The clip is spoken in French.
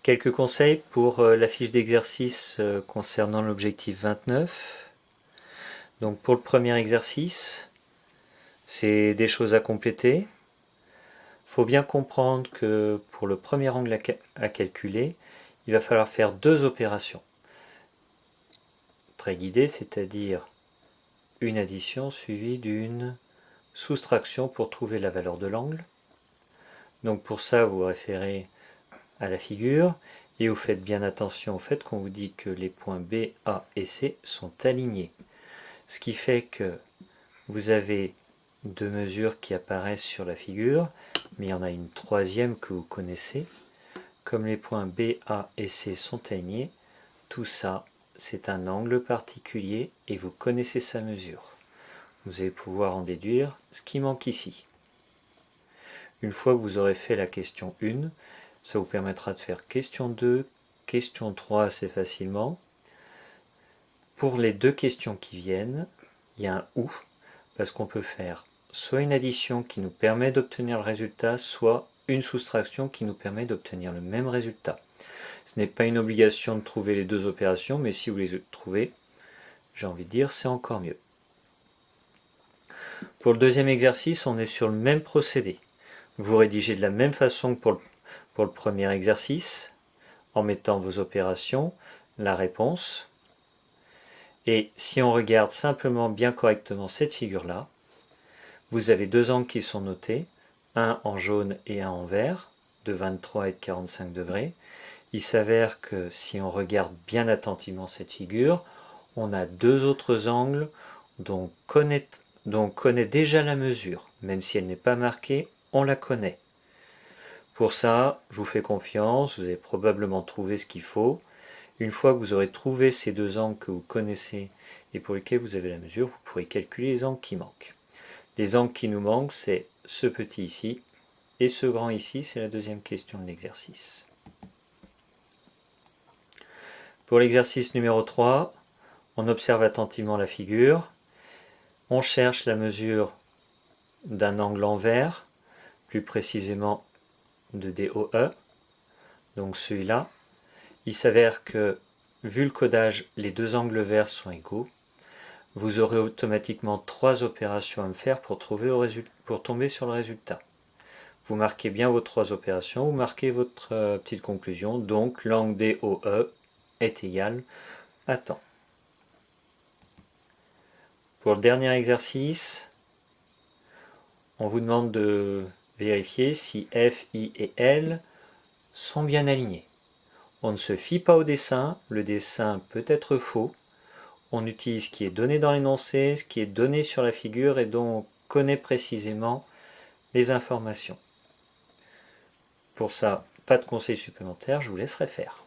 Quelques conseils pour la fiche d'exercice concernant l'objectif 29. Donc pour le premier exercice, c'est des choses à compléter. Il faut bien comprendre que pour le premier angle à calculer, il va falloir faire deux opérations. Très guidées, c'est-à-dire une addition suivie d'une soustraction pour trouver la valeur de l'angle. Donc pour ça, vous référez à la figure et vous faites bien attention au fait qu'on vous dit que les points B, A et C sont alignés. Ce qui fait que vous avez deux mesures qui apparaissent sur la figure, mais il y en a une troisième que vous connaissez. Comme les points B, A et C sont alignés, tout ça c'est un angle particulier et vous connaissez sa mesure. Vous allez pouvoir en déduire ce qui manque ici. Une fois que vous aurez fait la question 1, ça vous permettra de faire question 2, question 3 assez facilement. Pour les deux questions qui viennent, il y a un ou, parce qu'on peut faire soit une addition qui nous permet d'obtenir le résultat, soit une soustraction qui nous permet d'obtenir le même résultat. Ce n'est pas une obligation de trouver les deux opérations, mais si vous les trouvez, j'ai envie de dire, c'est encore mieux. Pour le deuxième exercice, on est sur le même procédé. Vous rédigez de la même façon que pour le premier exercice, en mettant vos opérations, la réponse. Et si on regarde simplement bien correctement cette figure-là, vous avez deux angles qui sont notés, un en jaune et un en vert, de 23 et de 45 degrés. Il s'avère que si on regarde bien attentivement cette figure, on a deux autres angles dont on connaît déjà la mesure. Même si elle n'est pas marquée, on la connaît. Pour ça, je vous fais confiance, vous avez probablement trouvé ce qu'il faut. Une fois que vous aurez trouvé ces deux angles que vous connaissez et pour lesquels vous avez la mesure, vous pourrez calculer les angles qui manquent. Les angles qui nous manquent, c'est ce petit ici et ce grand ici, c'est la deuxième question de l'exercice. Pour l'exercice numéro 3, on observe attentivement la figure, on cherche la mesure d'un angle envers, plus précisément de DOE, donc celui-là. Il s'avère que, vu le codage, les deux angles verts sont égaux. Vous aurez automatiquement trois opérations à me faire pour tomber sur le résultat. Vous marquez bien vos trois opérations, vous marquez votre petite conclusion, donc l'angle DOE est égal à tant. Pour le dernier exercice, on vous demande de vérifier si F, I et L sont bien alignés. On ne se fie pas au dessin, le dessin peut être faux. On utilise ce qui est donné dans l'énoncé, ce qui est donné sur la figure et dont on connaît précisément les informations. Pour ça, pas de conseils supplémentaires, je vous laisserai faire.